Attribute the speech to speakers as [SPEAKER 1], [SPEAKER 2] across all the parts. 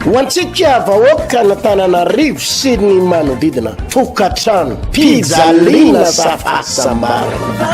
[SPEAKER 1] ho antsika vahoaka na Tananarivo sy ny manodidina tokatrano pizalina sa fahasambarana.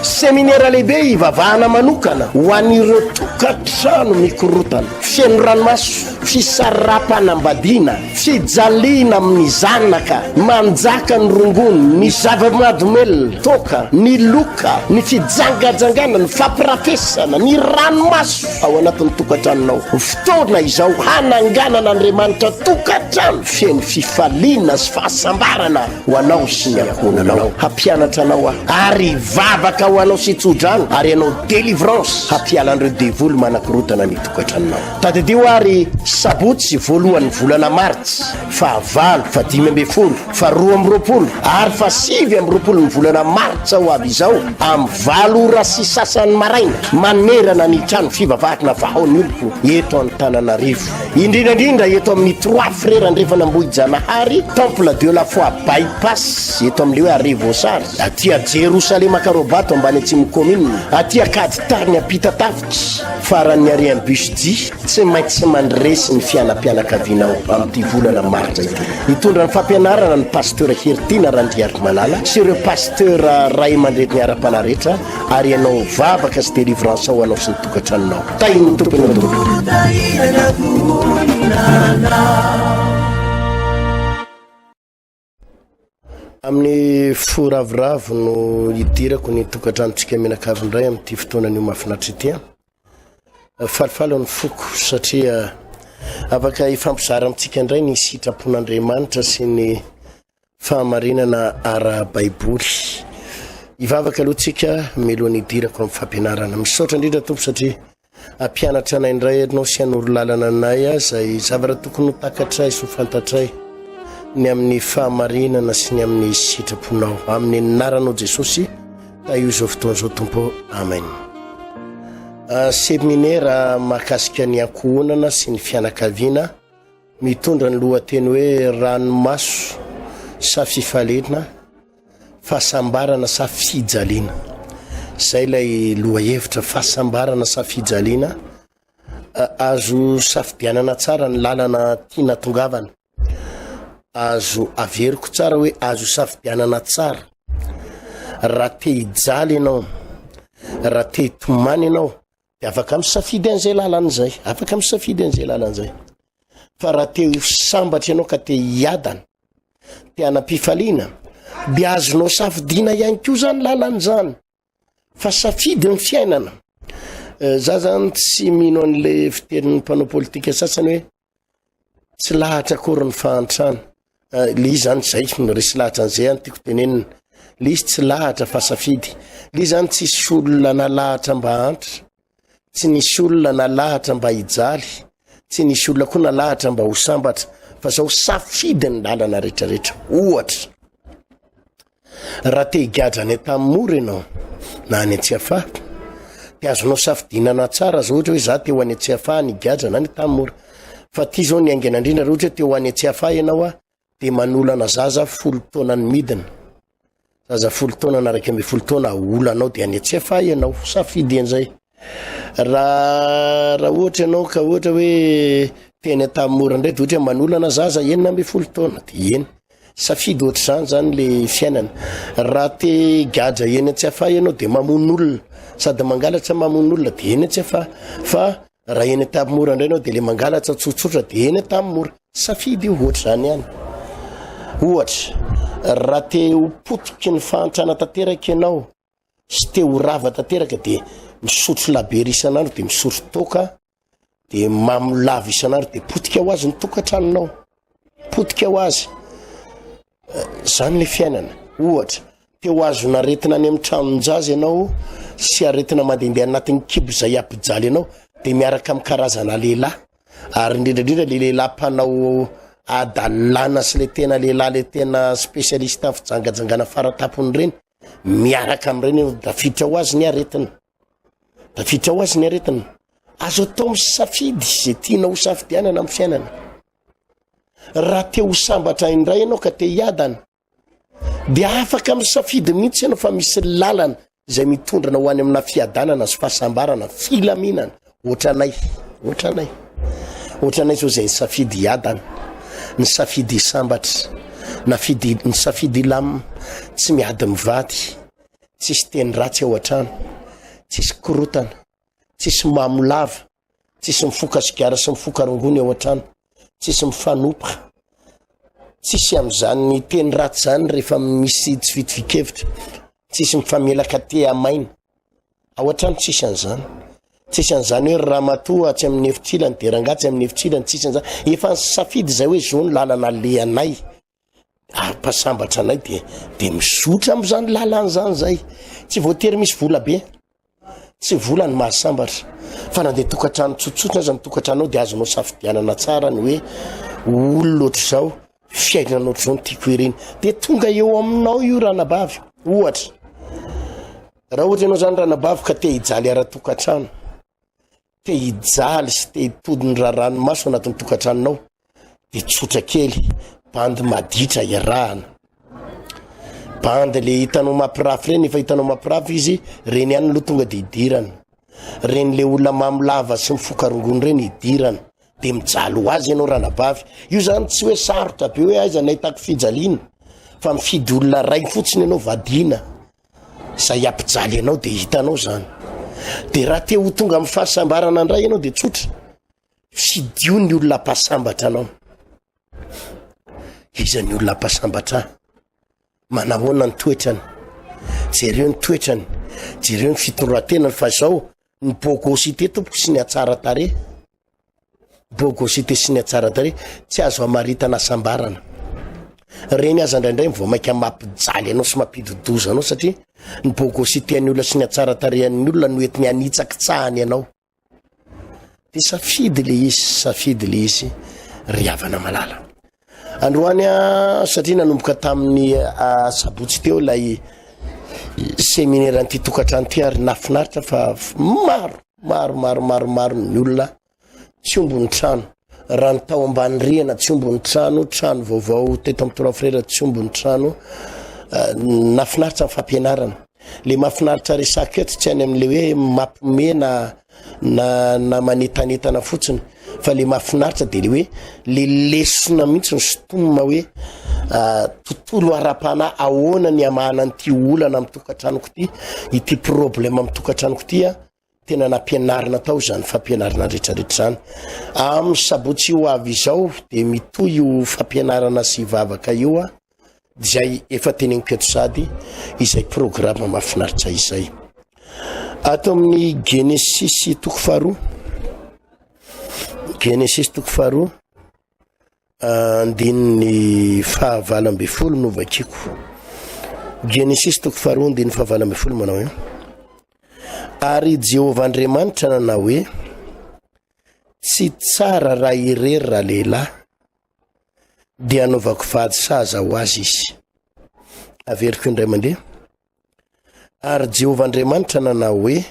[SPEAKER 1] Seminaire lehibe ivavahana manokana ho an'ireo tokatrano mikorotana, feno ranomaso, fisarapanambadiana, fijaliana amin'ny zanaka, manjaka ny rongony, ny zava-mahadomelona, toka, ny loka, ny fijangajangana, ny fampirafesana, ny ranomaso ao anatin'ny tokatranonao. Fotoana izao hananganana Andriamanitra tokatrano feno fifaliana sy fahasambarana ho anao sy ny ankonanao. Hampianatra anao ary vavaka ho anao sy tsodrano ary anao délivrance hampiala an'ireo devoly manakorotana ny tokatranonao. Tadidio ary sabotsy voalohan'ny volana martsy fahavalo fa 5 fa 12 ary fa 7 ny volana martsa ho avy izao am 4 sy sasany maraina manerana ny trano fivavahana vahaon'oloko eto Antananarivo, indrindrandrindra eto amin'ny 3 frères andrefana Ambohijanahary, temple de la foi bypass eto amin'le hoe Arivosary, aty a Jerusalema Karobato ambany atsimo commune, aty a Kaditariny apita tafitra faran'ny arian'ny busdi tsy maintsy mandresy ny fianam-pianakavinao amin'ity volana martsa ity. Hitondra ny fampianarana ny pasteur Hertina Randriariko Malala sy ireo pasteur Ray Mandrety ny ara-panarehetra ary ianao vavaka sy délivrance ao anao sy ny tokatranonao. Tainy tompony amin'ny foravoravo no hidirako ny tokatranontsika menakavindray amin'ity fotoanan'io mahafinaritra ity. Falifalo ny foko satria afaka ifampizara amintsika indray ny sitrapon'Andriamanitra sy ny fahamarinana ara-baiboly. Ivavaka aloha tsika melohan'ny hidirako amin'ny fampianarana. Misaotra indrindra tompo satria ampianatra anay indray anao sy hanoro lalana anay zay zavatra tokony ho takatray sy ho fantatray ny amin'ny fahamarinana sy ny amin'ny sitraponao amin'ny anaranao Jesosy ta io zao fotoana zao tompo. Amen. Seminaire mahakasika ny ankohonana sy ny fianakaviana mitondra ny lohateny hoe ranomaso sa fifalena, fahasambarana sa fijaliana. Zay lay lohahevitra, fahasambarana sa fijaliana. Azo safidianana tsara ny lalana tiana tongavana, azo averiko tsara hoe azo safidianana tsara raha te hijaly ianao, raha te hitomany ianao de afaka misafidy an'izay lalan'izay, afaka misafidy an'izay lalan'izay. Fa raha te sambatra ianao ka te hiadana, te hanam-pifaliana, de azonao safidiana ihany koa zany lalan'izany, fa safidy ny fiainana. Za zany tsy mino an'le fitenin'ny mpanao politika sasany hoe tsy lahatra akory ny fahantrana. Le izy zany zay resy lahatra an'izay any tiako tenenina. Le izy tsy lahatra fa safidy. Le zany tsy nisy olona nalahatra mba hantra, tsy nisy olona nalahatra mba hijaly, tsy nisy olona koa nalahatra mba ho sambatra, fa zao safidy ny lalana rehetrarehetra. Ohatra raha te higadra any an-tamora ianao na any Antsiafaha, de azonao safidinana tsara zao ohatra hoe za te ho any Antsiafaha ny gadra na ny tamora. Fa ty zao ny aingana indrindra ohatra te ho any Antsiafaha ianao de manolana zaza 10 taona ny midina, zaza 10 taona na 12 taona olanao de any Antsiafaha ianao, safidy an'izay. Raha ohatra ianao ka ohatra hoe teny tamora indray de ohatra manolana zaza 9 taona de eny safidy ohatr'izany zany le fiainana. Raha te gadra eny Antsiafaha ianao de mamono olona, sady mangalatra mamono olona de eny Antsiafaha. Fa raha eny tamora indray ianao de le mangalatra tsotsotra de eny tamora, safidy io ohatr'izany ihany. Ohatra raha te ho potiky ny fahantrana tanteraka ianao sy te ho rava tanteraka de misotro labery isan'andro de misotro toka de mamolava isan'andro de potika ho azy ny tokatranonao, potika ho azy. Zany le fiainana. Ohatra te ho azo naretina any amin'ny tranon-jaza ianao sy aretina mandehandeha anatin'ny kibo zay ampijaly ianao de miaraka amin'ny karazana lehilahy, ary indrindrandrindra le lehilahy mpanao adalana sy le tena lehilahy le tena spécialiste amin'ny fijangajangana faratapony reny, miaraka amin'ireny dafitra ho azy ny aretina, dafitra ho azy ny aretina. Azo atao misafidy zay tiana ho safidianana amin'ny fiainana. Raha te ho sambatra indray ianao ka te hiadana de afaka misafidy mihitsy ianao fa misy lalana zay mitondrana ho any amina fiadanana sy fahasambarana, filaminana. Ohatra anay Ohatranay zao zay safidy adana, ny safidy sambatra, ny safidy lam tsy miady mivady, tsisy teny ratsy ao an-trano, tsisy korotana, tsisy mamolava, tsisy mifoka sigara sy mifoka rongony ao an-trano, tsisy mifanopoka, tsisy am'zany teny ratsy zany rehefa misy tsy vitivikevitra, tsisy mifamelaka te amaina ao an-trano, tsisy an'zany. Tsisy an'zany hoe ramatoa tsy amin'ny efitsilany de rangatsy amin'ny efitsilany, tsisy an'zany. Efa safidy zay hoe zao ny lalana le anay, pasambatra anay de mizotra am'zany lalana zany zay. Tsy voatery misy vola be, tsy vola ny mahasambatra, fa na de tokantrano tsotsotra aza mitokantranao de azonao safidianana tsara ny hoe olona ohatr'zao, fiainana ohatr'zao ny tiako ireny, de tonga eo aminao io ranabavy. Ohatra raha ohatra ianao zany ranabavy ka te hijaly ara-tokantrano, te hijaly sy te hitody ny ranomaso anatin'ny tokantranonao, de tsotra kely, bandy maditra iarahana, bandy le hitanao mampirafy reny, efa hitanao mampirafy izy, reny ihany aloha tonga de hidirana, reny le olona mamolava sy mifoka rongony reny hidirana, de mijaly ho azy ianao ranabavy. Io zany tsy hoe sarotra be hoe aiza nahitako fijaliana, fa mifidy olona ray fotsiny ianao vadina, zay ampijaly ianao de hitanao zany. De raha te ho tonga amin'ny fahasambarana indray ianao de tsotra, fidio ny olona mpasambatra anao. Iza ny olona mpasambatra? Manahoana ny toetrany? Jereo ny toetrany, jereo ny fitoroatenany, fa zao ny bogosité tompoko sy ny atsara tare, bogosité sy ny atsara tare tsy azo amaritana sambarana. Reny aza indraindray mivoamaika mampijaly anao sy mampidodoza anao, satria ny bogosité ny olona sy ny atsara tarehan'ny olona no entiny anitsaky tsahany anao. De safidy le izy ry havana malala. Androany satria nanomboka tamin'ny sabotsy teo lay séminaire anty-tokantrano ty, ary nafinaritra fa maro ny olona tsy ombony trano, raha ny tao ambany rihana tsy ombony trano vaovao teto amin'ny Trois Frères tsy ombony trano. Nafinaritra ny fampianarana, le mafinaritra resaka eto tsy any amin'le hoe mampimena na manetanetana fotsiny, fa le mafinaritra de le hoe le lesona mihitsy ny sotomina hoe tontolo ara-pana ahoana ny amahana an'ity olana amin'ny tokantranoko ty, ity problème amin'ny tokantranoko ty tena nampianarina tao zany fampianarana rehetrarehetra zany. Amin'ny sabotsy io avy izao de mitoy io fampianarana sy vavaka io zay efa teneniko eto sady izay programme mafinaritra izay. Ato amin'ny Genesis toko faharoa, andininy fahavalambefolo no vakiko. Genesis toko faharoa andininy fahavalambefolo manao hoe: ary Jehovah Andriamanitra nanao hoe, tsy tsara raha irery raha lehilahy, dia anaovako vady saza ho azy izy. Averiko indray mandeha. Ary Jehovah Andriamanitra nanao hoe,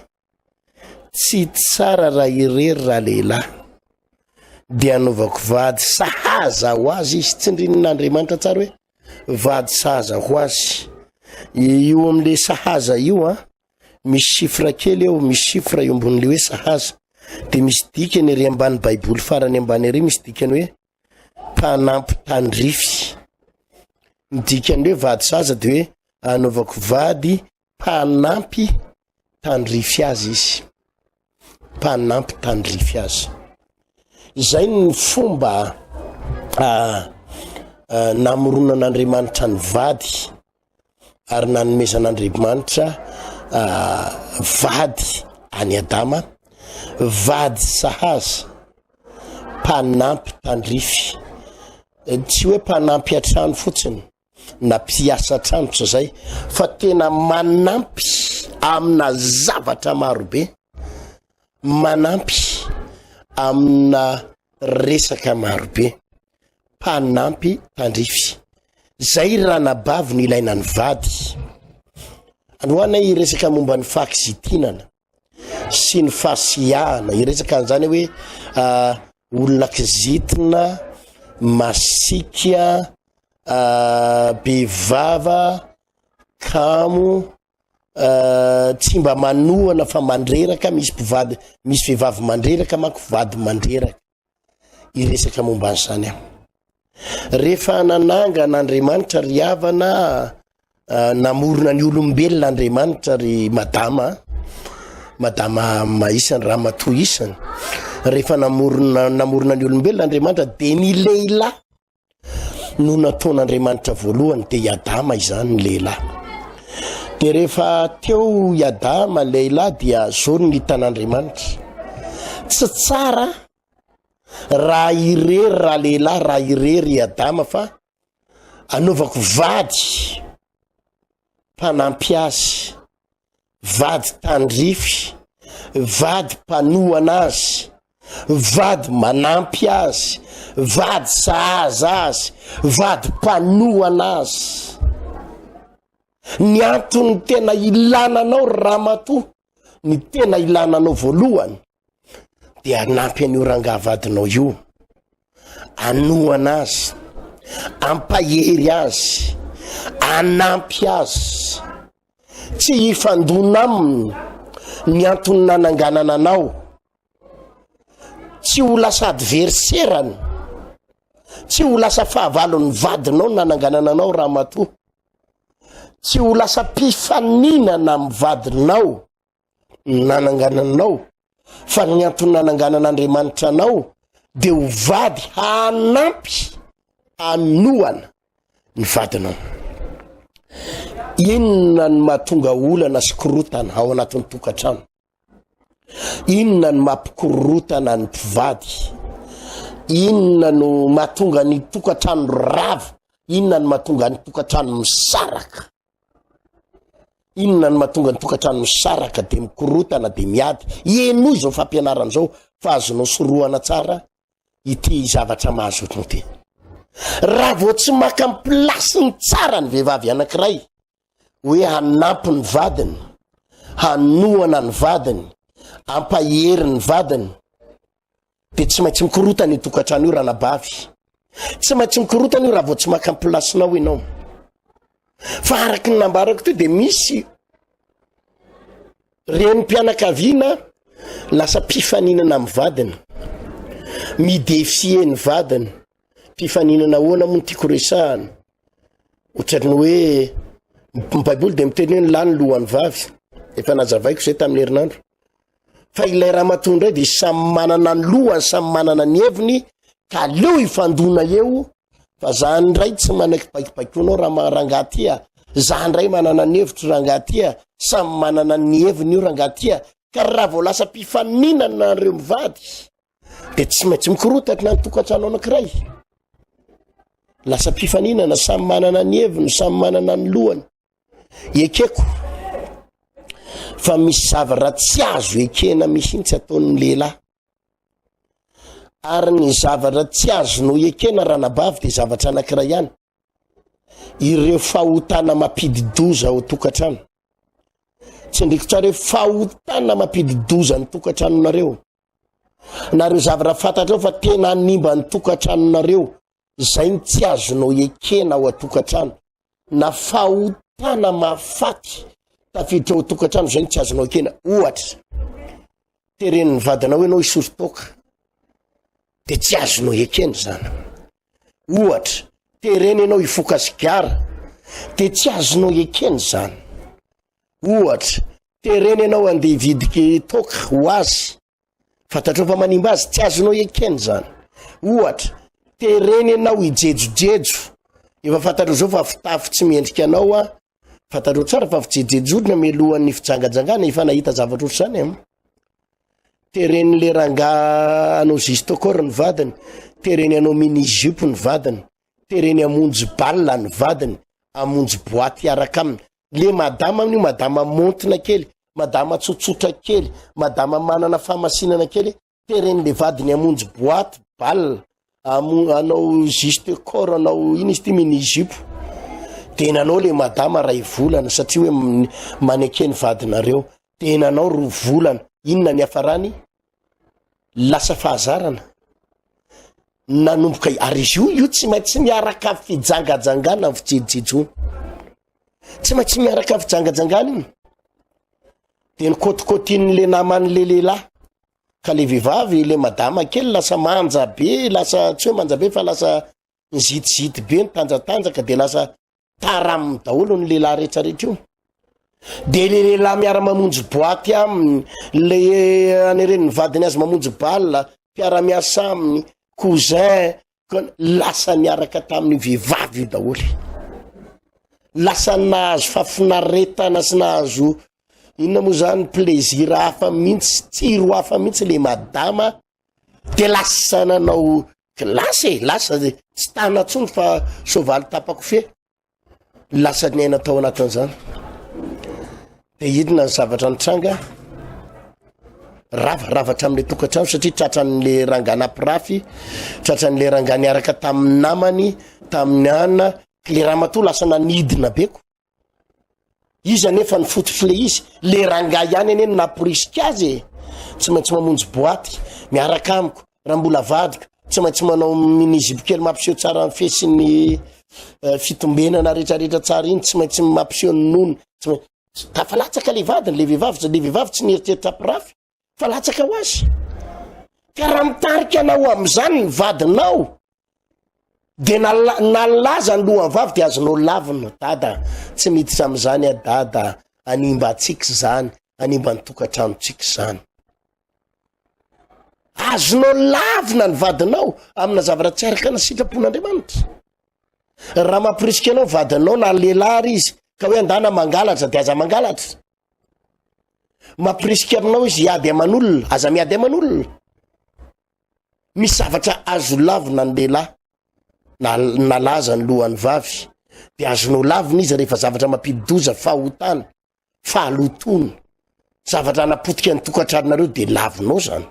[SPEAKER 1] tsy tsara raha irery raha lehilahy, dia anaovako vady sahaza ho azy izy. Tsindrin'Andriamanitra tsara hoe vady sahaza ho azy. Io amin'le sahaza io misy chiffre kely eo, misy chiffre eo ambon'le hoe sahaza, de misy dikany ery ambany baiboly farany ambany ery, misy dikany hoe mpanampy tandrify. Ny dikany hoe vady sahaza de hoe anaovako vady mpanampy tandrify azy izy, mpanampy tandrify azy. Zay ny fomba namoronan'Andriamanitra ny vady, ary nanomezan'Andriamanitra vady any Adama, vady sahaza, mpanampy tandrify. Tsy hoe mpanampy atrano fotsiny na mpiasa trano tsy zay, fa tena manampy amina zavatra marobe, manampy amina resaka marobe, mpanampy tandrify. Zay ranabavy no ilaina ny vady. Anoana iresaka momba ny fahakizitinana sy ny fahasiahana, iresaka an'izany hoe olona kizitina, masika, bevava, kamo, tsy mba manoana fa mandreraka misy vehivavy mandreraka manko vady mandreraka iresaka momba an'izany rehefa nananga n'Andriamanitra ry havana namorona ny olombelona Andriamanitra ry madama maisany ramatoa isany rehefa namorona ny olombelona Andriamanitra de ny lehilahy no nataon'Andriamanitra voalohany de Adama izany ny lehilahy de rehefa teo Adama lehilahy dia zao ny hitan'Andriamanitra tsy tsara raha irery raha lehilahy raha irery Adama fa anaovako vady mpanampy azy vady tandrify vady mpanohana azy vady manampy azy vady sahaza azy vady mpanohana azy ny antony tena ilananao ramatoa ny tena ilananao voalohany de anampy an'io rangavadinao io anohana azy ampahery azy anampy azy tsy hifandona aminy ny antony nananganana anao tsy ho lasa adverserany tsy ho lasa fahavalon'ny vadinao nananganana anao ramatoa tsy ho lasa mpifaninana amin'ny vadinao nanangananao fa ny antony nananganan'Andriamanitra anao de ho vady hanampy anohana ny vadinao inona ny mahatonga olana sy korotana ao anatin'ny tokantrano inona ny mampikorotana ny mpivady inona no mahatonga ny tokantrano rava inona ny mahatonga ny tokantrano misaraka inona ny mahatonga ny tokantrano misaraka de mikorotana de miady eno izao fampianarana zao fa azonao soroana tsara ity zavatra mahazo otriny ty raha vao tsy maka ny plasiny tsara ny vehivavy anankiray hoe hanampy ny vadiny hanohana ny vadiny ampahery ny vadiny de tsy maintsy mikorotana io tokantrano io ranabavy tsy maintsy mikorotana io raha vao tsy maka ny plasinao ianao fa araky ny nambarako to de misy renim-pianakaviana lasa mpifaninana amin'ny vadiny midefie ny vadiny mpifaninana ahoana moa ny tiako resahana ohatran'ny hoe Baiboly de miteny hoe ny lahy ny lohan'ny vavy efa nazavaiko zay tamin'ny herinandro fa ilay ramatoa indray de samy manana ny lohany samy manana ny heviny ka leo ifandona eo fa zany ndray tsy manakipaikipaikoanao raha rangahtya zany ndray manana ny hevitry rangahtya samy manana ny heviny io rangahtya ka raha vao lasa mpifaninana nareo mivady de tsy maintsy mikorotatra na ny tokantrano anankiray lasa mpifaninana samy manana ny heviny samy manana ny lohany ekeko fa misy zavatra tsy azo ekena mihintsy ataon'ny lehilahy ary ny zavatra tsy azonao ekena ranabavy de zavatra anankiray ihany ireo fahotana mampididoza ao tokantrano tsy ndriko tsara hoe fahotana mampididoza ny tokantranonareo nareo zavatra fantatrao fa tena animba ny tokantranonareo zay ny tsy azonao ekena ao atokantrano na fahotana mafaty tafiditra ao tokantrano zay ny tsy azonao ekena ohatra teren'ny vadinao hoe anao isorytoka de tsy azonao ekena zany ohatra tereny ianao ifokasigara de tsy azonao ekena zany ohatra tereny ianao andeha hividiky toka ho azy fantatrao fa manimba azy tsy azonao ekena zany ohatra tereny ianao hijejojejo efa fantatrao zao fa fitafy tsy mendrika anao a fantatrao tsara fa fijejejodina melohan'ny fijangajangana efa nahita zavatra ohatr' zany tereny le ranga anao zistokor ny vadiny tereny anao mini-jipo ny vadiny tereny amonjy balina ny vadiny amonjy boaty araka aminy le madama amin'io madama montina kely madama tsotsotra kely madama manana famasinana kely tereny le vadiny amonjy boaty balina anao zistokor anao iny izy ty mini-jipo tenanao le madama ray volana satria hoe manekeny vadinareo tenanao ro volana inona ny afarany lasa fahazarana nanomboka ary izy io tsy maintsy miaraka fijangajangana ny fijejojejo tsy maintsy miaraka fijangajangana iny de nykôtikôtin'le naman'le lehilahy ka le vehivavy le madama kely lasa manja be, lasa tsy hoe manja be fa lasa nizitizity be nitanjatanjaka de lasa taraminy daholo ny lehilahy rehetrarehetra io. De le lehilahy miara mamonjy boaty aminy, le anereny vadiny azy mamonjy balle, mpiara-miasa aminy, cousin, lasa niaraka tamin'ny vehivavy io daholo. Lasa nahazo fafinaretana sy nahazo inona moa zany plaisir hafa mihitsy, tsiro hafa mihitsy le madama, de lasa nanao lasa tsy tana tsony fa soavaly tapako fe, lasa niaina tao anatin'izany. De idina ny zavatra nitranga, ravatra amin'le tokantrano satria tratran'le rangana pirafy, tratran'le rangany araka tamin'ny namany, tamin'ny anina, le ramatoa lasa nanidina beko. Izy anefa ny fototry le izy, le ranga ihany ane naporisika azy, tsy maintsy mamonjy boaty, miaraka amiko, raha mbola vadika, tsy maintsy manao minizibo kely mampiseho tsara ny fesin'ny fitombenana rehetrarehetra tsara iny, tsy maintsy mampiseho ny nono, fa latsaka le vadiny, le vehivavy tsy nieritreritra pirafy, fa latsaka ho azy. Ka raha mitarika anao am'izany ny vadinao, de nalaza ny lohany vavy de azonao lavina, dada tsy miditra am'izany a dada, animba atsika zany, animba ny tokantranontsika zany. Azonao lavina ny vadinao amina zavatra tsy araka na sitrapon'Andriamanitra. Raha mampirisika anao vadinao na lehilahy izy ka hoe andana mangalatra de aza mangalatra, mampirisika aminao izy hiady aman'olona, aza miady aman'olona. Misy zavatra azo lavina ny lehilahy nalaza ny lohan'ny vavy, de azonao lavina izy rehefa zavatra mampidoza fahotana, fahalotona, zavatra napotika ny tokantranonareo de lavinao zany.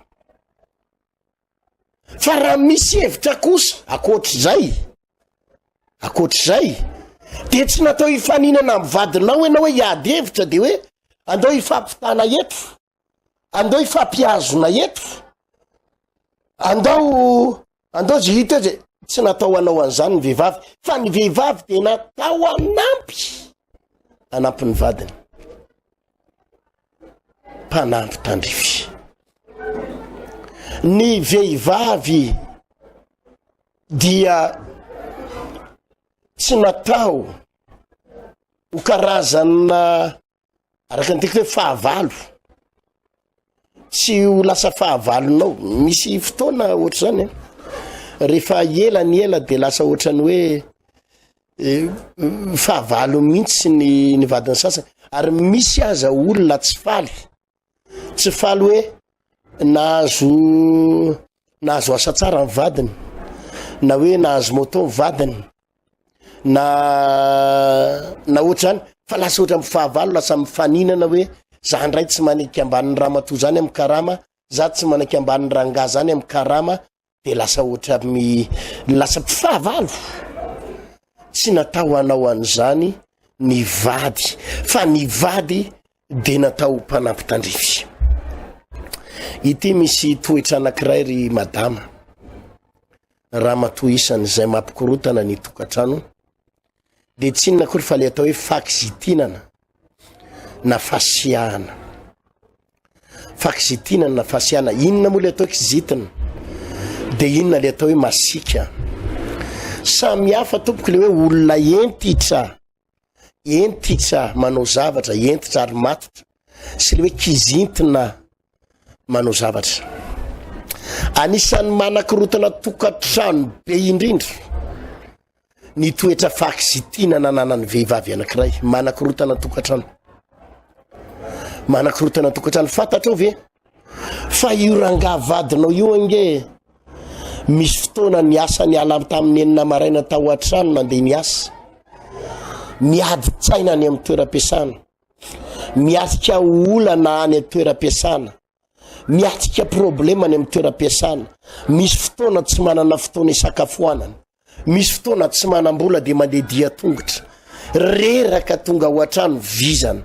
[SPEAKER 1] Fa raha misy hevitra kosa akoatr'izay, de tsy natao hifaninana amin'ny vadinao ianao hoe hiady hevitra de hoe andao hifampitana eto, andao hifampiazona eto, andao zay hita hoe tsy natao anao an'izany ny vehivavy, fa ny vehivavy de natao anampy ny vadiny, mpanampy tandrify. Ny vehivavy dia tsy natao ho karazana araka ny teko hoe fahavalo, tsy ho lasa fahavalonao. Misy fotoana ohatr' zany rehefa ela de lasa ohatrany hoe fahavalo mihitsy ny vadiny sasany. Ary misy aza olona tsy faly hoe nahazo asa tsara ny vadiny, na hoe nahazo moto ny vadiny, na ohatrany, fa lasa ohatra fahavalo, lasa mifaninana hoe za ndray tsy maneky ambanin'ny ramatoa zany amin'ny karama, za tsy maneky ambanin'ny ranga zany amin'ny karama, de lasa ohatra lasa fahavalo. Tsy natao anao an'izany ny vady, fa ny vady de natao mpanampy tandrify. Ity misy toetra anankiray ry madama, raha matoa isany izay mampikorotana ny tokantrano, de tsy inona kory fa le atao hoe fakizitinana na fasiahana. Fakizitinana na fasiahana, inona moa le atao kizitina, de inona le atao hoe masika. Samy hafa tompoko le hoe olona entitra manao zavatra, entitra ary matotra, sy le hoe kizintina manao zavatra. Anisan'ny manakorotana tokantrano be indrindra ny toetra fakizitinana nanan'ny vehivavy anankiray, manakorotana tokantrano. Fantatrao ve fa io ranga vadinao io ange, misy fotoana niasa niala tamin'ny enina maraina tao an-trano nandeha niasa, miady tsaina any amin'ny toeram-piasana, miatrika olana any amin'ny toeram-piasana, miatrika problema any amin'ny toeram-piasana. Misy fotoana tsy manana fotoana isakafoanana, misy fotoana tsy manam-bola de mandeha dia tongotra, reraka tonga ao an-trano vizana.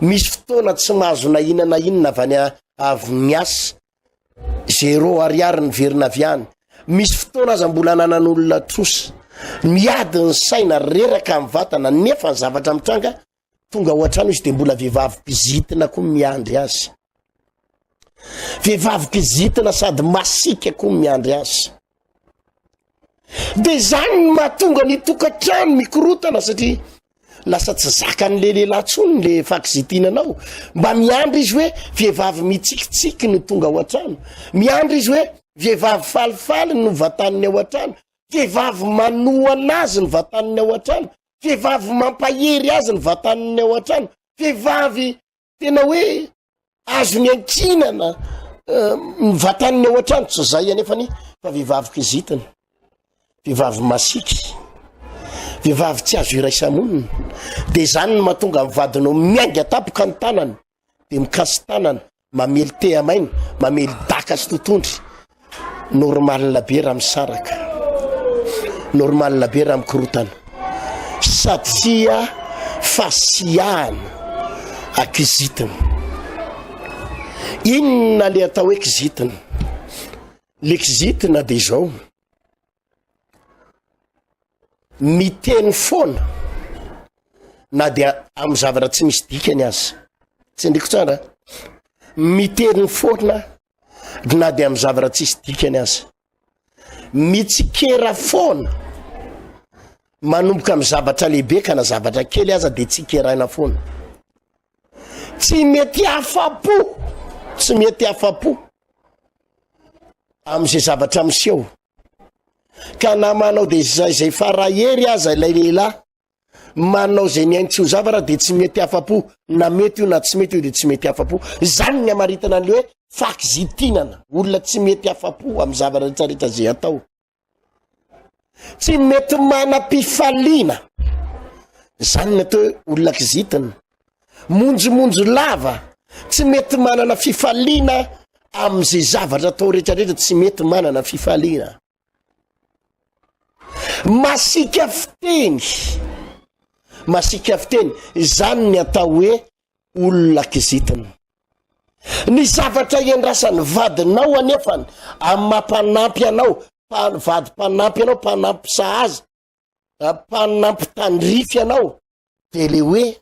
[SPEAKER 1] Misy fotoana tsy mahazo na inana avy avy miasa, 0 ariary ny verina avy any. Misy fotoana aza mbola nanan'olona trosa, miady ny saina, reraka amin'ny vatana, nefa ny zavatra mitranga tonga ao an-trano izy de mbola vehivavy mpizitina koa miandry azy, vehivavy mpizitina sady masika koa miandry azy. De zany no mahatonga ny tokantrano mikorotana, satria lasa tsy zakan'le lehilahy tsony le fakizitinanao. Mba miandry izy hoe vehivavy mitsikitsiky no tonga ao an-trano, miandry izy hoe vehivavy falifaly no vataniny ao an-trano, vehivavy manoana azy ny vataniny ao an-trano, vehivavy mampahery azy ny vataniny ao an-trano, vehivavy tena hoe azo ny ankinana ny vataniny ao an-trano. Tsy zay anefany fa vehivavy kizitina, vehivavy masiky, vehivavy tsy azo iraisamonina. De zany no mahatonga mivadinao miainga tapoka ny tanany, de mikasy tanana, mamely te-amainy, mamely daka sy totondry. Normal be raha misaraka, normal be raha mikorotana, satria fasiahana akizitina. Inona le atao hoe kizitina? Le kizitina de zao miteny foana na dia amin'ny zavatra tsy misy dikany azy. Tsy ndriko tsara, miteny foana na dia amin'ny zavatra tsy misy dikany azy, mitsikera foana manomboka amin'ny zavatra lehibe ka na zavatra kely aza de tsikeraina foana. Tsy mety afapo, tsy mety afapo amin'izay zavatra miseho. Ka na manao de zay farahery aza ilay lehilahy, manao zay ny ainy tsy ho zavatra de tsy mety afapo, na mety io na tsy mety io de tsy mety afapo. Zany ny amaritana an'le hoe fakizitinana, olona tsy mety afapo amin'ny zavatra rehetrarehetra zay atao. Tsy mety manam-pifaliana, zany ny atao hoe olona kizitina. Monjomonjo lava, tsy mety manana fifaliana amin'izay zavatra atao rehetrarehetra, tsy mety manana fifaliana. Masika fiteny, masika fiteny, zany ny atao hoe olona kizitina. Ny zavatra iandrasany vadinao anefany amin'ny mampanampy anao, vady mpanampy anao, mpanampy sahaza, mpanampy tandrify anao, de le hoe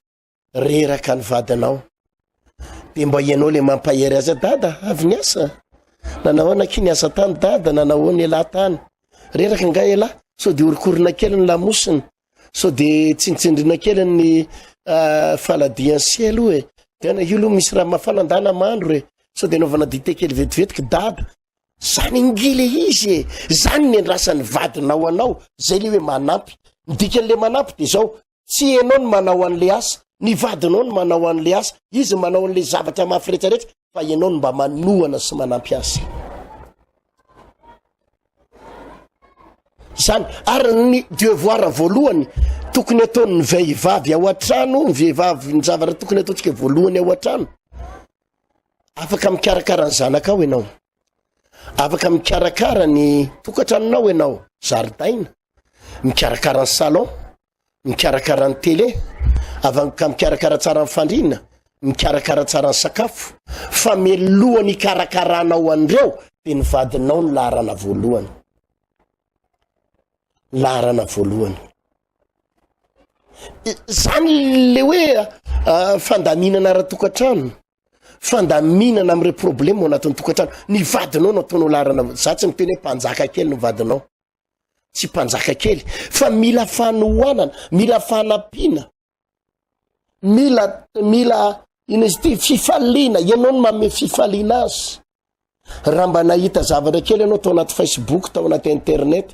[SPEAKER 1] reraka ny vadinao. De mba ianao le mampahery azy, dada avy niasa, nanahoana kiny asa tany dada, nanahoana elahy tany, reraka nga elahy, so de orikorina kely ny lamosiny, so de tsinitsindrina kely ny faladiany selo e, tena io loha misy raha mafanandana mandro e, so de naovana dite kely vetivetiky dada. Zany ngile izy e, zany ny andrasan'ny vadinao anao, zay le hoe manampy. Ndikan'le manampy de zao, tsy enao ny manao an'le asa, ny vadinao ny manao an'le asa, izy manao an'le zavatra mafiretrarehetra, fa enao ny mba manohana sy manampy azy. Zany ary ny devoir voalohany tokony ataon'ny vehivavy ao an-trano, ny vehivavy ny zavatra tokony ataontsika voalohany ao an-trano, afaka mikarakara ny zanaka ao ianao, afaka mikarakara ny tokantranonao ianao, zaridaina, mikarakara ny salon, mikarakara ny télé, afaka mikarakara tsara ny fandriana, mikarakara tsara ny sakafo. Fa melohany karakaranao andreo de ny vadinao ny laharana voalohany, laharana voalohany. Zany le hoe fandaminana ara-tokantrano, fandaminana am're problème ao anatin'ny tokantrano. Ny vadinao no ataonao laharana, za tsy miteny hoe mpanjaka kely ny vadinao, tsy mpanjaka kely, fa mila fanohanana, mila fanampiana, mila ina izy ty fifaliana, ianao no manome fifaliana azy. Raha mba nahita zavatra kely ianao tao anaty Facebook, tao anaty internet,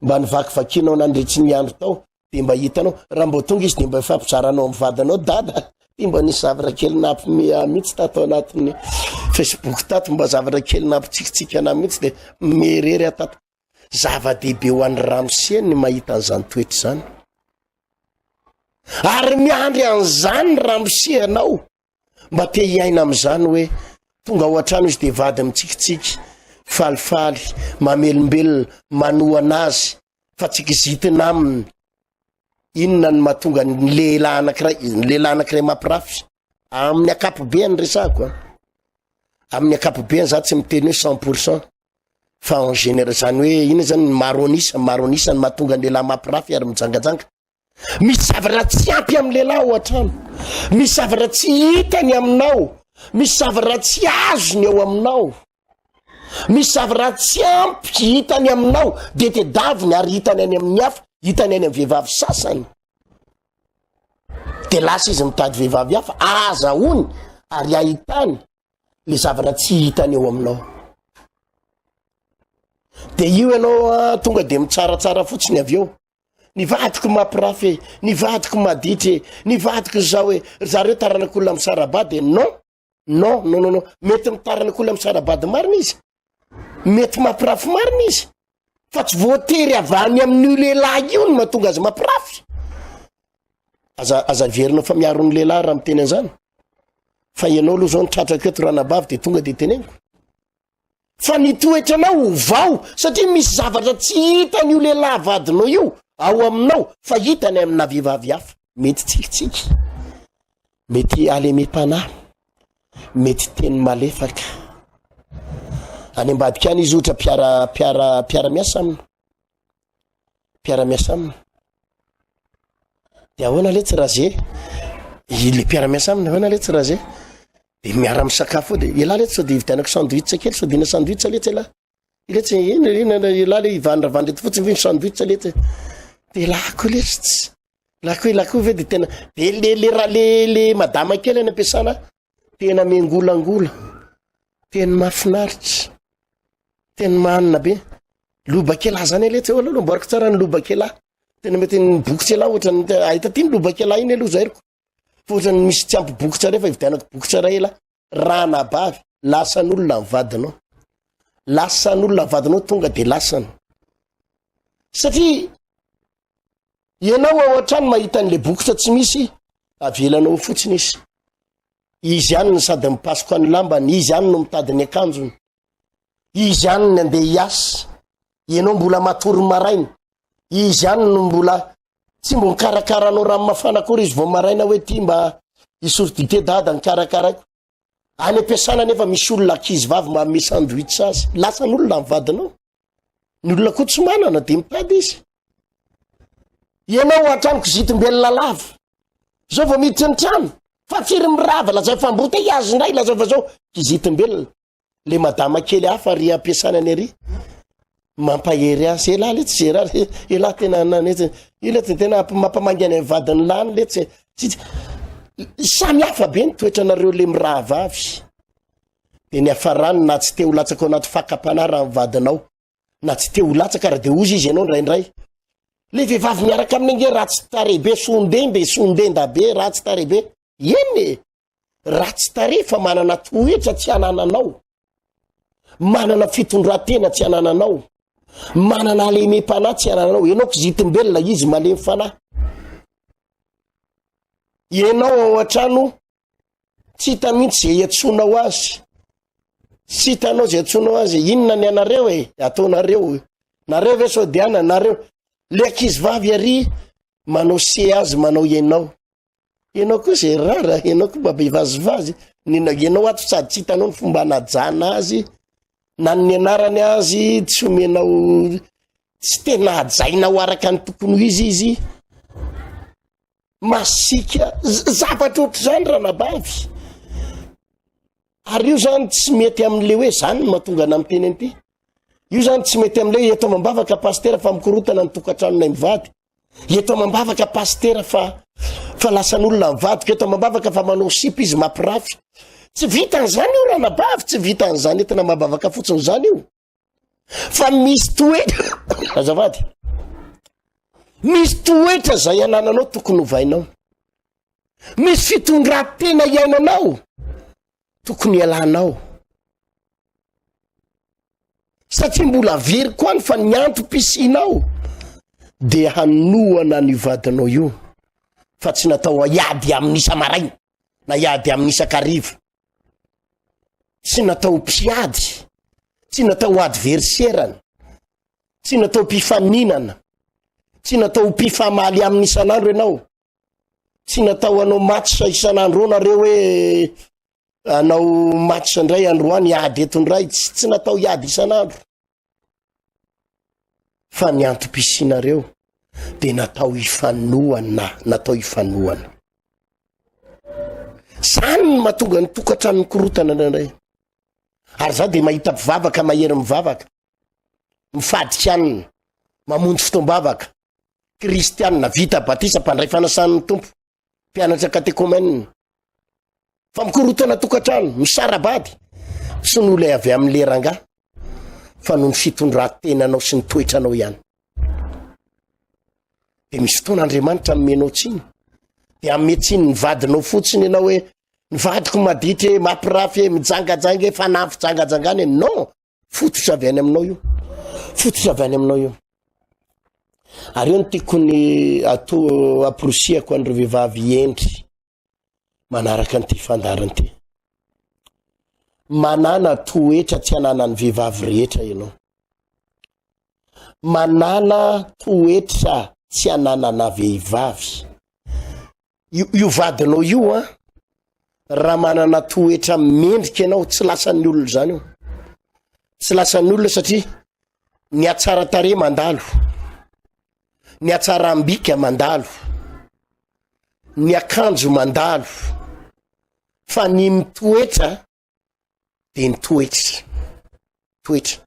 [SPEAKER 1] mba nivakivakinao nandretsy ny andro tao, de mba hitanao, raha mba tonga izy de mba ifampizaranao amin'ny vadinao, dada de mba nisy zavatra kely nampimihitsy tato anatin'ny Facebook tato, mba zavatra kely nampitsikitsikana mihitsy, de merery atato. Zava-dehibe ho an'ny Ramose ny mahita an'izany toetra zany, ary miandry an'izany Ramose anao mba te hiaina amin'izany hoe tonga ao an-trano izy de vady mitsikitsiky, falifaly, mamelombelona, manohana azy, fa tsy kizitina aminy. Inona ny mahatonga ny lehilahy anankiray mampirafy amin'ny akapobeany resako, amin'ny akapobeany za tsy miteny hoe 100%, fa en général, zany hoe ina zany maronisa ny mahatonga ny lehilahy mampirafy ary mijangajanga. misy zavatra tsy ampy amin'ny lehilahy ao an-trano, misy zavatra tsy hitany aminao, misy zavatra tsy azony eo aminao, misy zavatra tsy ampy hitany aminao de tedaviny ary hitany any amin'ny hafa, hitany any amin'ny vehivavy sasany, de lasa izy mitady vehivavy hafa azahoany ary ahitany le zavatra tsy hitany eo aminao. De io ianao tonga de mitsaratsara fotsiny avy eo, nivadiko mampirafy, nivadiko maditra, nivadiko zao hoe zareo taranak'olona amin'ny sarabady. Non, mety mitaranak'olona amin'ny sarabady marina izy, mety mampirafy marina izy, fa tsy voatery avany amin'io lehilahy io no mahatonga azy mampirafy. Aza verinao fa miaro ny lehilahy raha miteny an'izany, fa ianao aloha zao nitratraka eto ranabavy de tonga de teneniko fa nitoetranao vao, satria misy zavatra tsy hitan'io lehilahy vadinao io ao aminao fa hitany amina vehivavy hafa. Mety tsikitsiky, mety alemem-panahy, mety teny malefaka, any ambadika any izy ohatra piara-miasa aminy, piara-miasa aminy de ahoana le tsy raze le piara-miasa aminy, ahoana le tsy raze de miara misakafo de ela le tsy de vidianako sandwich kely, so dina sandwich letsy ela iletsy ela le ivandravandreto fotsiny ve sandwich letsy de lako letsy lako ve de tena de le madama kely any ampiasana tena mengolangola, tena mafinaritra, tena manina be, lobakela zany letsy eo aloha mboariko tsara ny lobakela, tena mety nybokotsy ela ohatra ahita ty ny lobakela iny aloha zairiko, fa ohatra ny misy tsy ampy bokotsy rehefa ividianako bokotsy ra ela ranabavy, lasan'olona ny vadinao, lasan'olona ny vadinao tonga de lasany, satria ianao ao an-trano mahita an'le bokotra tsy misy avelanao fotsiny izy ihany ny sady mipasoko any lambany, izy ihany no mitady ny akanjony, izy ihany ny andeha hiasa, ianao mbola matory maraina, izy ihany no mbola tsy mbo mikarakaranao rano mafana kory izy vao maraina hoe ty mba isory dite dada ny karakaraiko any ampiasana, nefa misy olona ankizy vavy mba misy sandwich azy, lasan'olona mivadinao, ny olona koa tsy manana de mitady izy. Ianao an-trano kizitim-belona lava zao vao miditra ny trano fa firy mirava lazay fambote azy ndray lazao fa zao kizitim-belona, le madama kely hafa ry ampiasana any ary mampahery azy ela letsy zera ela tena nanetsy ila tena mampamangy any vadiny lany letsy, samy hafa be ny toetranareo le mirava avy de ny afarany na tsy te ho latsaka ao anaty fakapana raha mivadinao, na tsy te ho latsaka raha de ozy izy ianao ndraindray le vehivavy miaraka amin'ny ange ratsy tarebe sondenda be ratsy tarebe eny ratsy tare fa manana toetra tsy anananao, manana fitondran-tena tsy anananao, manana alemem-panahy tsy anananao, ianao kizitim-belona izy malemy fanahy, ianao ao an-trano tsy hita mihitsy zay iatsonao azy, tsy hitanao zay iatsonao azy, inona ny anareo ataonareo nareo ve sodiana nareo le ankizy vavy ary manao se azy manao ianao koa zay rara, ianao koa babe vazivazy ianao ato sady tsy hitanao ny fomba najana azy na ny anarany azy tsy omenao, tsy tena ajainao araka ny tokony izy masika zavatra ohatr' zany ranabavy, ary io zany tsy mety amin'le hoe zany no mahatonga ana amin'ny teny an'ity, io zany tsy mety amin'le hoe eto mambavaka pastera fa mikorotana ny tokantranonay mivady, eto mambavaka pastera fa lasan'olona mivadika, eto mambavaka fa manao sipa izy mampirafy, tsy vitan'izany io ranabavy, tsy vitan'izany entana mambavaka fotsiny zany io, fa misy toetra azavady, misy toetra zay anananao tokony hovainao, misy fitondran-tena iainanao tokony ialanao, satria mbola very koa ny fa ny antom-pisinao de hanoana ny vadinao io, fa tsy natao iady amin'isa maraina na iady amin'isa-kariva, tsy natao mpiady, tsy natao adverserana, tsy natao mpifaninana, tsy natao mpifamaly amin'isan'andro ianao, tsy natao anao matsa isan'andro ao nareo hoe anao matsa ndray androany iady eto ndray, tsy natao iady isan'andro, fa ny antom-pisinareo de natao ifanoana zany mahatonga ny tokantrano korotana ndray ary za de mahita mpivavaka mahery mivavaka mifadika anina mamonjy fotoam-bavaka kristianina vita batisa mpandray fanasan'ny tompo mpianatra katekomena fa mikorotana tokantrano misarabady sy ny olay avy amin'ny leranga fa noho ny fitondran-tenanao sy ny toetranao ihany de misy fotoan'Andriamanitra menao tsiny de ametsiny ny vadinao fotsiny ianao hoe ny vadiko maditra mampirafy mijangajanga fanafy jangajangany non fototra avy any aminao io ary io ny tiako ny aprosiako an'ireo vehivavy endry manaraka an'ity fandarany ty manana toetra tsy ananany vehivavy rehetra ianao manana toetra tsy ananana vehivavy io vadinao io raha manana toetra mendrika ianao tsy lasan'ny olona zany io tsy lasan'ny olona satria ny atsara tare mandalo ny atsara ambika mandalo ny akanjo mandalo fa ny mitoetra de ny toetra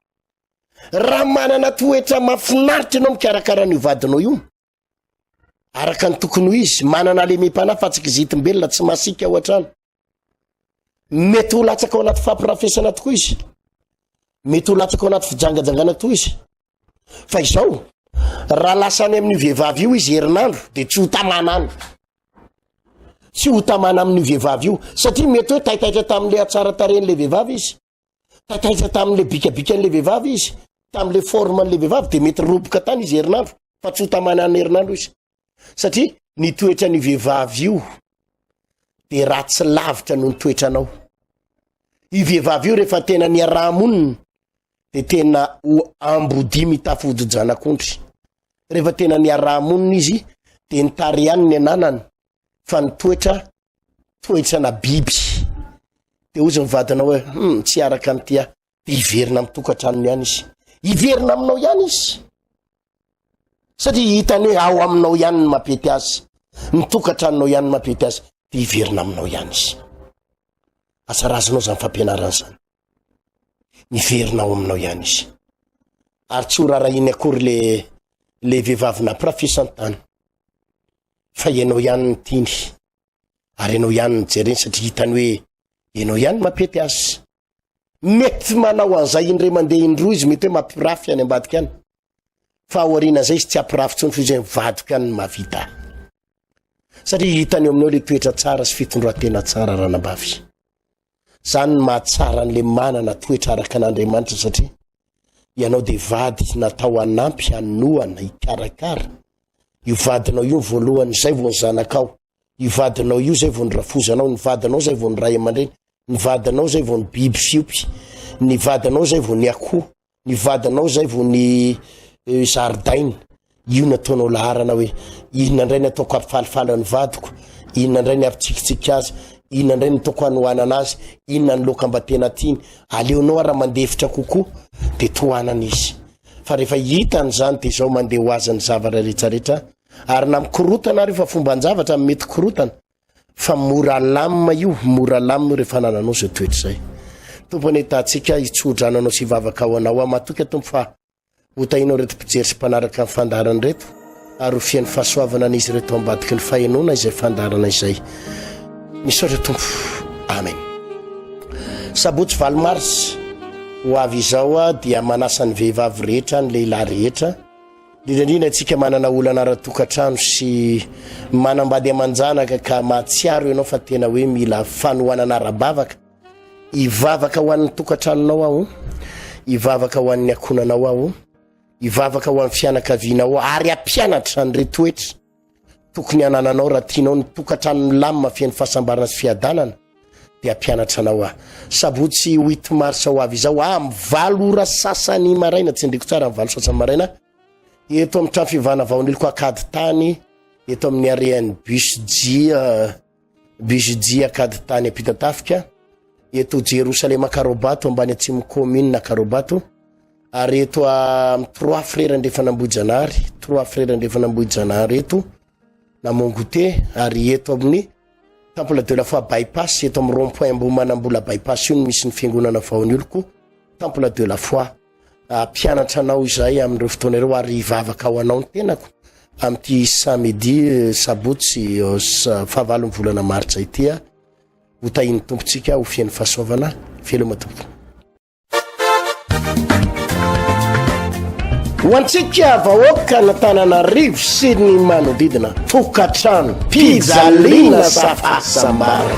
[SPEAKER 1] raha manana toetra mafinaritra ianao mikarakara ny vadinao io araka ny tokony ho izy manana lemem-panahy fa tsy kizitim-belona tsy masika ao an-trano mety ho latsaka ao anaty fampirafesana tokoa izy mety ho latsaka ao anaty fijangajangana tokoa izy fa izao raha lasany amin'ny vehivavy io izy herinandro de tsy ho tamana amin'ny vehivavy io satria mety hoe taitaitra tamin'le atsara taren'le vehivavy izy taitaitra tamin'le bikabikan'le vehivavy izy tamin'le forman'le vehivavy de mety roboka tany izy herinandro fa tsy ho tamana ny herinandro izy satria ny toetra ny vehivavy io de raha tsy lavitra no ny toetranao i vehivavy io rehefa tena ny aramoniny de tena ambodi mitafody janak'ondry rehefa tena ny aramoniny izy de ny tariany ny ananany fa ny toetrana biby de ozy mivadina hoe tsy araka am'tya de iverina mitokantranony ihany izy iverina aminao ihany izy satria hitany hoe ao aminao ihany ny mapety azy mitokantranonao ihany ny mapety azy de iverina aminao ihany izy asarazanao zany fampianarana zany miverina ao aminao ihany izy ary tsy ho rarahiny akory le vehivavina profesantany fa ianao ihany ny tiny ary ianao ihany ny jereny satria hitany hoe ianao ihany mapety azy mety manao an'izay indray mandeha indroa izy mety hoe mampirafy any ambadika any fa aoriana zay izy tsy ampirafy tsony fa izy mivadika any mavita satria hitany eo aminao le toetra tsara sy fitondran-tena tsara ranambavy zany mahatsara n'le manana toetra araka an'Andriamanitra satria ianao de vady natao anampy anoana hikarakara io vadinao io voalohany zay vo ny zanakao io vadinao io zay vo ny rafozanao ny vadinao zay vo ny ray aman-dreny ny vadinao zay vo ny biby fiopy ny vadinao zay vo ny akoho ny vadinao zay vo ny zaridaina io nataonao laharana hoe inona indray ny ataoko ampifalifaly ny vadiko inona indray ny ampitsikitsika azy inona indray ny ataoko anohanana azy inona ny loka mbatena tiany aleonao raha mandefitra kokoa de tohanana izy fa rehefa hitany zany de zao mandeha ho azany zavatra rehetrarehetra ary na mikorotana rehefa fomba ny-javatra mety korotana fa mora lamina rehefa nananao zay toetra zay tompony hitantsika hitsodrananao sy vavaka ao anao matoka tompo fa hotainao reto mpijery sy mpanaraka amin'ny fandarany reto ary ho fian'ny fahasoavana an'izy reto ambadiky ny fahenona izay fandarana izay misaotra tompo amen sabotsy valomarsy ho avy izao dia manasany vehivavy rehetra ny lehilahy rehetra indrindrindrindra antsika manana olana ara-tokantrano sy manambady amanjanaka ka mahatsiaro ianao fa tena hoe mila fanohanana ara-bavaka ivavaka ho an'ny tokantranonao aho ivavaka ho an'ny akonanao aho ivavaka ho an'ny fianakavianao ary ampianatra ny retoetra tokony anananao raha tianao ny tokantrano lamina fian'ny fahasambarana sy fiadanana de ampianatra anao sabotsy 8 marsa ho avy izao amin'ny 7 ora sasany maraina tsy ndreko tsara amin'ny 7 sasany maraina eto amin'ny trano fivana vaoniloko akady tany eto amin'ny arean'ny busdia akady tany apitatafika eto Jerusalema Karobato ambany atsimo commune Karobato ary eto amin'ny 3 frère ndefa nambojanary 3 frère andrefa nambohijanahary eto namongote ary eto amin'ny temple de la foi bypass eto amin'ny rond-point Ambohimanambola bypass io misy ny fiangonana vaonioloko temple de la foi pianatra anao izay amin'ireo fotoanareo ary ivavaka ao anao ny tenako amin'ity samedi sabotsy fahavalo volana martsa ity hotahiny tompontsika ho fian'ny fahasoavana veloma tompo hoantsika vahoaka na Tananarivo sy ny manodidina tokatrano pizalina safasambara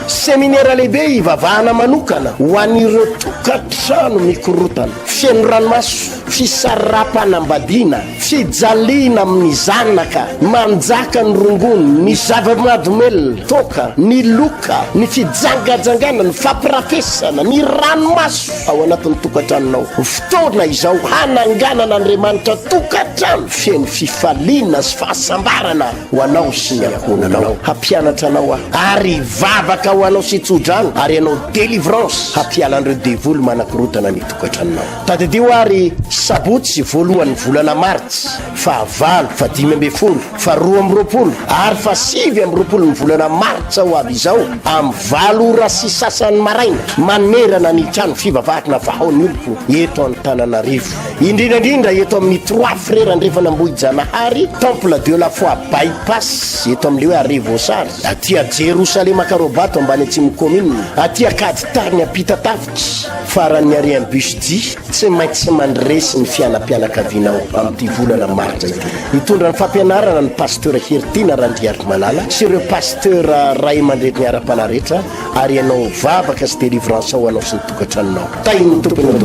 [SPEAKER 1] seminaire lehibe ivavahana manokana ho an'ireo tokatrano mikorotana fiaino ranomaso fisarapanambadiana fijaliana amin'ny zanaka manjaka ny rongony ny zava-madomelona toka ny loka ny fijangajangana ny fampirafesana ny ranomaso ao anatin'ny tokatranonao fotoana izao hananganana andriamanitra tokatrano fiaino fifaliana sy fahasambarana ho anao sy ny ankonanao hampianatra anao ary vavaka ho anao sy tsodrano ary anao délivrance hampialan'ireo devoly manakorotana ny tokatranonao tadedio ary sabotsy voalohan'ny volana martsy fahavalo fa 5 fa 12 ary fa 7 ny volana martsa ho avy izao amin'ny 7 ora sy sasany maraina manerana ny trano fivavahana vahaony oloko eto amin'ny Tananarivo indrindrandrindra eto amin'ny 3 frère andrefa nambohijanahary temple de la foi bypass eto amin'le hoe Arivosary atia Jerusalema Karobato ambany atsimo commune atia Kaditariny apitatafitra farany arian'ny busdi tsy maintsy mandresy ny fianam-pianakavinao amin'ity volana martsa ity hitondra ny fampianarana ny pasteur Hertina Randriaritra Malala sy ireo pasteur ray mandrety ny ara-panarehetra ary ianao vavaka sy délivrance ao anao sy ny tokatranonao tainy tompony